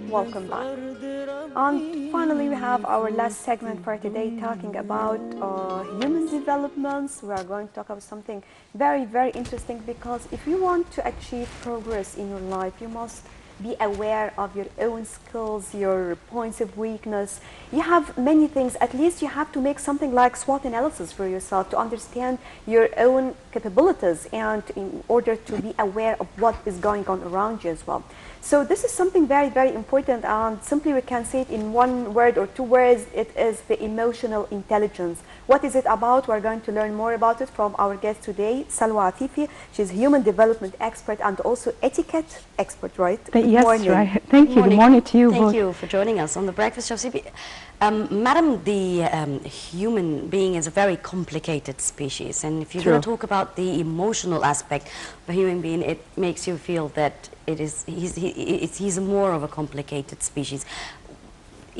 Welcome back. And finally, we have our last segment for today talking about human developments. We are going to talk about something very, very interesting because if you want to achieve progress in your life, you must be aware of your own skills, your points of weakness. You have many things. At least you have to make something like SWOT analysis for yourself to understand your own capabilities and in order to be aware of what is going on around you as well. So this is something very, very important, and simply we can say it in one word or two words. It is the emotional intelligence. What is it about? We're going to learn more about it from our guest today, Salwa Afifi. She's a human development expert and also etiquette expert, right? Good yes, morning. Right. Thank you. Good morning to you Thank both. you for joining us on the Breakfast Show. Madam, the human being is a very complicated species, and if you're going to talk about the emotional aspect of a human being, it makes you feel that he's more of a complicated species.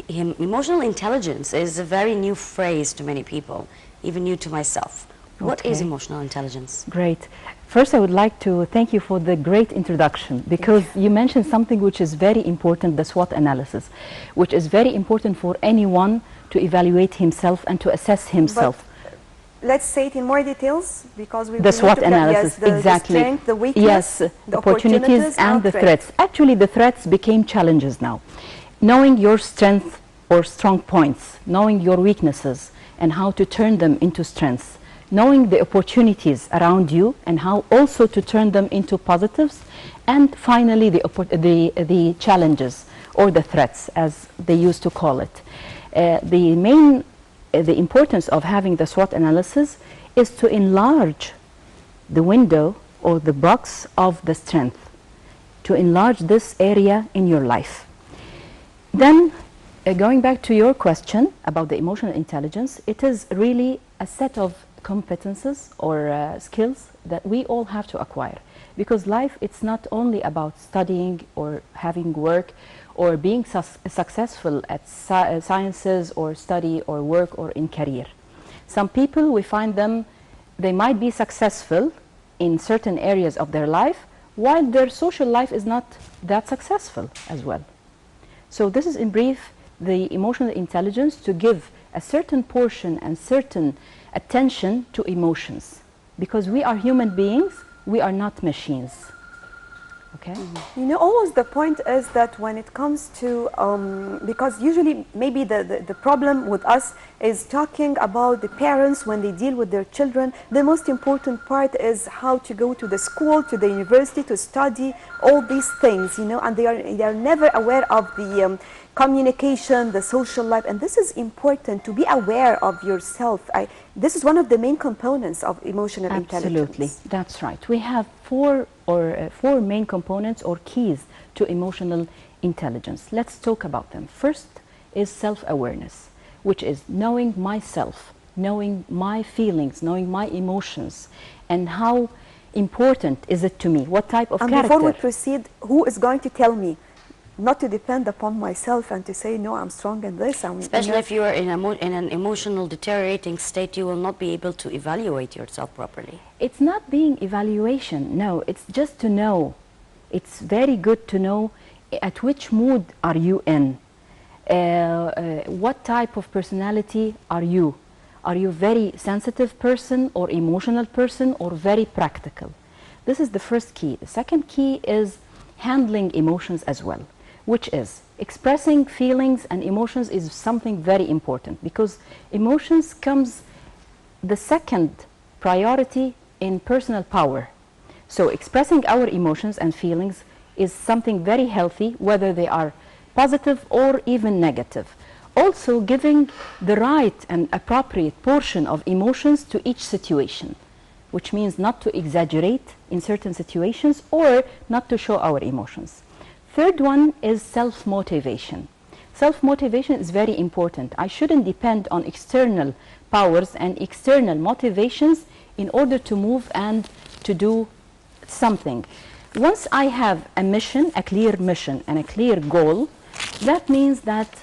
Emotional intelligence is a very new phrase to many people, even new to myself. What is emotional intelligence? Great. First, I would like to thank you for the great introduction, because you mentioned something which is very important, the SWOT analysis, which is very important for anyone to evaluate himself and to assess himself. But let's say it in more details, because we the SWOT analysis, exactly. The strength, the weakness, yes, the opportunities and the threats. Actually, the threats became challenges now. Knowing your strength or strong points, knowing your weaknesses and how to turn them into strengths, knowing the opportunities around you and how also to turn them into positives, and finally the challenges or the threats, as they used to call it. The importance of having the SWOT analysis is to enlarge the window or the box of the strength, to enlarge this area in your life. Then, going back to your question about the emotional intelligence, it is really a set of competences or skills that we all have to acquire, because life, it's not only about studying or having work or being successful at sciences or study or work or in career. Some people, we find them, they might be successful in certain areas of their life while their social life is not that successful as well. So this is in brief the emotional intelligence, to give a certain portion and certain attention to emotions, because we are human beings, we are not machines. Okay? You know, always the point is that when it comes to, because usually maybe the problem with us is talking about the parents when they deal with their children. The most important part is how to go to the school, to the university, to study, all these things, you know, and they are never aware of the communication, the social life, and this is important to be aware of yourself. This is one of the main components of emotional intelligence. Absolutely, that's right. We have four main components or keys to emotional intelligence. Let's talk about them. First is self-awareness, which is knowing myself, knowing my feelings, knowing my emotions, and how important is it to me, what type of character. And before we proceed, who is going to tell me not to depend upon myself and to say, no, I'm strong in this. Especially if you are in an emotional deteriorating state, you will not be able to evaluate yourself properly. It's not being evaluation, no, it's just to know. It's very good to know at which mood are you in, what type of personality are you. Are you a very sensitive person or emotional person or very practical? This is the first key. The second key is handling emotions as well, which is expressing feelings and emotions is something very important, because emotions comes the second priority in personal power. So expressing our emotions and feelings is something very healthy, whether they are positive or even negative. Also giving the right and appropriate portion of emotions to each situation, which means not to exaggerate in certain situations or not to show our emotions. Third one is self-motivation. Self-motivation is very important. I shouldn't depend on external powers and external motivations in order to move and to do something. Once I have a mission, a clear mission and a clear goal, that means that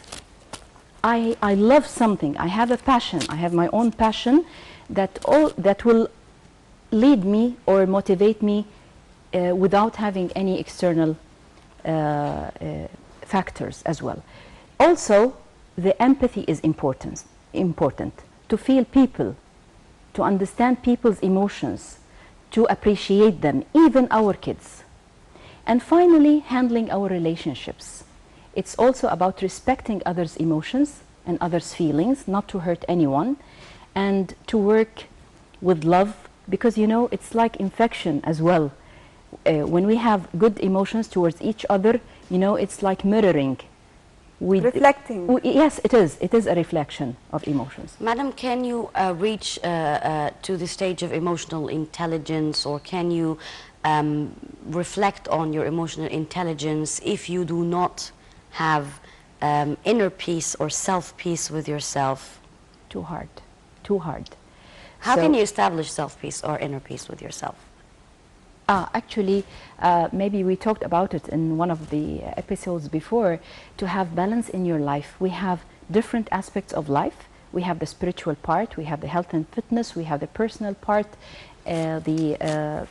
I love something. I have a passion. I have my own passion that will lead me or motivate me without having any external factors as well. Also, the empathy is important. To feel people, to understand people's emotions, to appreciate them, even our kids. And finally, handling our relationships. It's also about respecting others' emotions and others' feelings, not to hurt anyone, and to work with love, because you know, it's like infection as well. When we have good emotions towards each other, you know, it's like mirroring. Reflecting. Yes, it is. It is a reflection of emotions. Madam, can you reach to the stage of emotional intelligence, or can you reflect on your emotional intelligence if you do not have inner peace or self-peace with yourself? Too hard. Too hard. How can you establish self-peace or inner peace with yourself? Actually, maybe we talked about it in one of the episodes before. To have balance in your life, we have different aspects of life. We have the spiritual part, we have the health and fitness, we have the personal part, the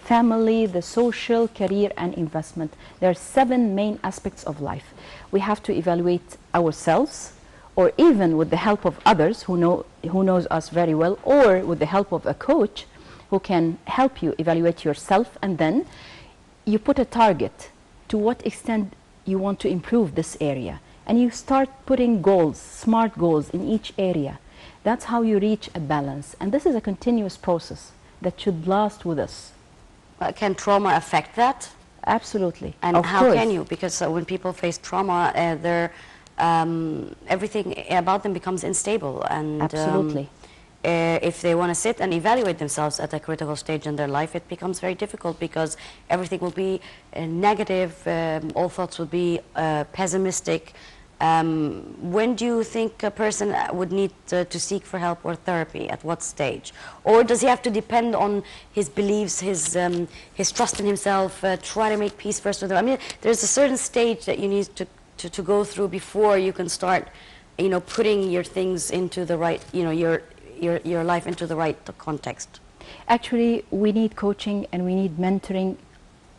family, the social, career, and investment. There are 7 main aspects of life. We have to evaluate ourselves, or even with the help of others who knows us very well, or with the help of a coach who can help you evaluate yourself, and then you put a target to what extent you want to improve this area, and you start putting goals, smart goals in each area. That's how you reach a balance, and this is a continuous process that should last with us. Can trauma affect that? Absolutely. And how can you? Because when people face trauma, everything about them becomes unstable, and absolutely. If they want to sit and evaluate themselves at a critical stage in their life, it becomes very difficult, because everything will be negative, all thoughts will be pessimistic. When do you think a person would need to seek for help or therapy? At what stage? Or does he have to depend on his beliefs, his trust in himself, try to make peace first with him? I mean, there's a certain stage that you need to go through before you can start, you know, putting your things into the right, you know, your life into the right context. Actually, we need coaching and we need mentoring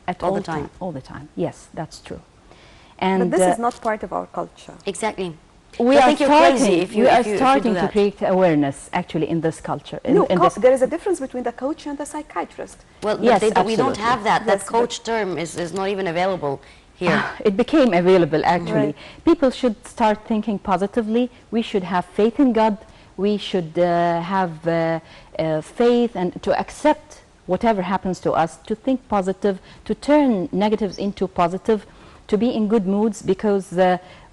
at all the time. All the time. Yes, that's true. And but this is not part of our culture. Exactly. We are starting to create awareness, actually, in this culture. There is a difference between the coach and the psychiatrist. Well, yes, we don't have that. That coach term is not even available here. It became available, actually. Right. People should start thinking positively. We should have faith in God. We should have faith and to accept whatever happens to us, to think positive, to turn negatives into positive, to be in good moods, because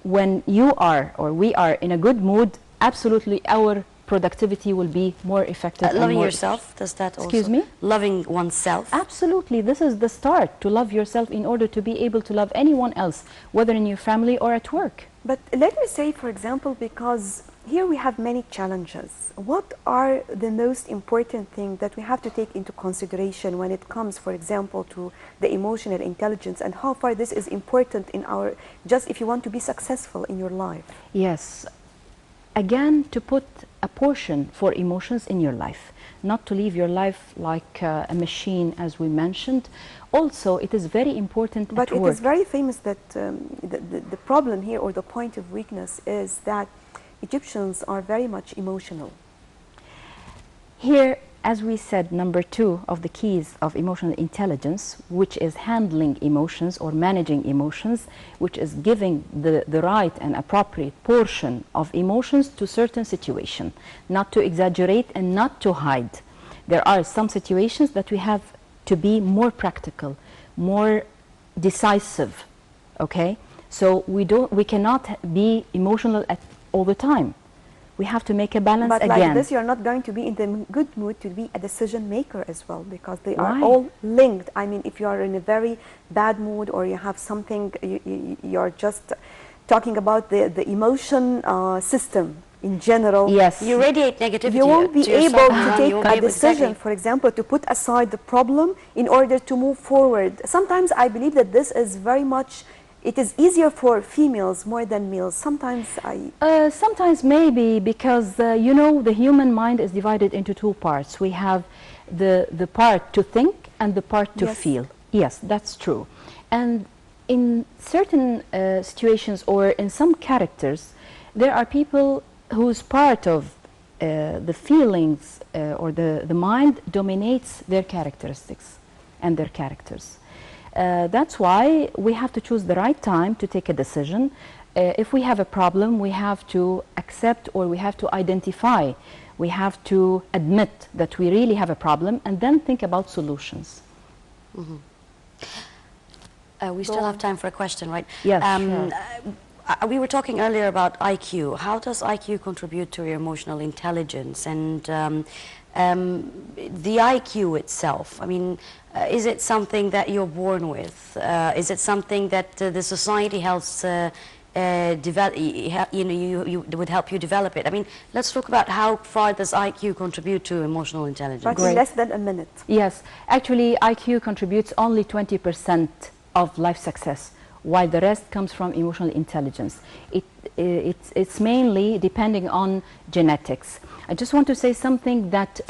when you are or we are in a good mood, absolutely our productivity will be more effective. Loving yourself, does that also? Excuse me? Loving oneself? Absolutely. This is the start, to love yourself in order to be able to love anyone else, whether in your family or at work. But let me say, for example, because here we have many challenges. What are the most important things that we have to take into consideration when it comes, for example, to the emotional intelligence, and how far this is important in our, just if you want to be successful in your life? Yes. Again, to put a portion for emotions in your life, not to live your life like a machine, as we mentioned. Also, it is very important but at work. But it is very famous that the problem here, or the point of weakness, is that Egyptians are very much emotional. Here, as we said, number 2 of the keys of emotional intelligence, which is handling emotions or managing emotions, which is giving the right and appropriate portion of emotions to certain situations, not to exaggerate and not to hide. There are some situations that we have to be more practical, more decisive, okay? So we cannot be emotional all the time. We have to make a balance again. But like this, you're not going to be in the good mood to be a decision maker as well, because they are all linked. I mean, if you are in a very bad mood, or you have something, you're just talking about the emotion system in general. Yes. You radiate negativity. You won't be able to take a decision, exactly. For example, to put aside the problem in order to move forward. Sometimes I believe that this is very much, it is easier for females more than males. Sometimes sometimes maybe, because you know, the human mind is divided into 2 parts. We have the part to think and the part to feel. Yes, that's true. And in certain situations or in some characters, there are people whose part of the feelings or the mind dominates their characteristics and their characters. That's why we have to choose the right time to take a decision. If we have a problem, we have to accept, or we have to identify, we have to admit that we really have a problem, and then think about solutions. Mm-hmm. We still have time for a question, right? Yes, sure. We were talking earlier about IQ. How does IQ contribute to your emotional intelligence? And the IQ itself, I mean, is it something that you're born with? Is it something that the society helps develop, you would help you develop it? I mean, let's talk about how far does IQ contribute to emotional intelligence? But in less than a minute. Yes, actually IQ contributes only 20% of life success, while the rest comes from emotional intelligence. It's mainly depending on genetics. I just want to say something that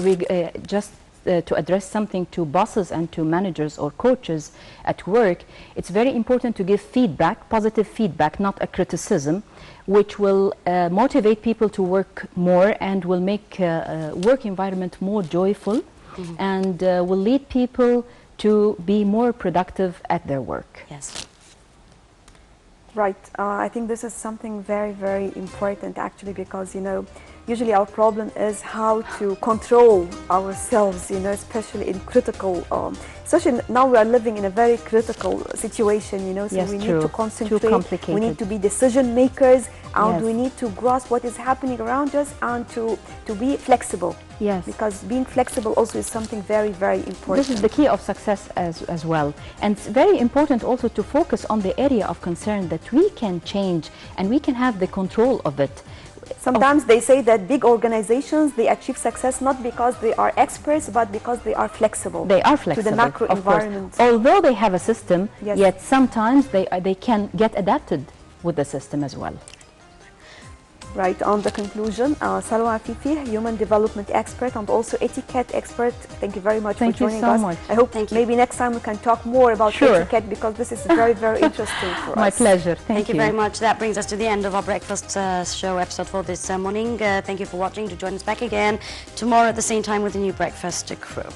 to address something to bosses and to managers or coaches at work. It's very important to give feedback, positive feedback, not a criticism, which will motivate people to work more and will make work environment more joyful, mm-hmm. and will lead people to be more productive at their work. Yes. Right. I think this is something very, very important actually, because, you know, usually our problem is how to control ourselves, you know, especially in critical, especially now we are living in a very critical situation, you know, so yes, we true. need to concentrate, Too complicated. We need to be decision makers, and yes. we need to grasp what is happening around us and to be flexible. Yes. Because being flexible also is something very, very important. This is the key of success as well. And it's very important also to focus on the area of concern that we can change and we can have the control of it. Sometimes they say that big organizations, they achieve success not because they are experts, but because they are flexible. They are flexible to the macro environment. Although they have a system, yes. yet sometimes they can get adapted with the system as well. Right, on the conclusion, Salwa Afifi, human development expert and also etiquette expert, thank you very much for joining us. Thank you so much. I hope maybe next time we can talk more about sure. etiquette, because this is very, very interesting for us. My pleasure. Thank you very much. That brings us to the end of our breakfast show episode for this morning. Thank you for watching. To join us back again tomorrow at the same time with a new breakfast crew.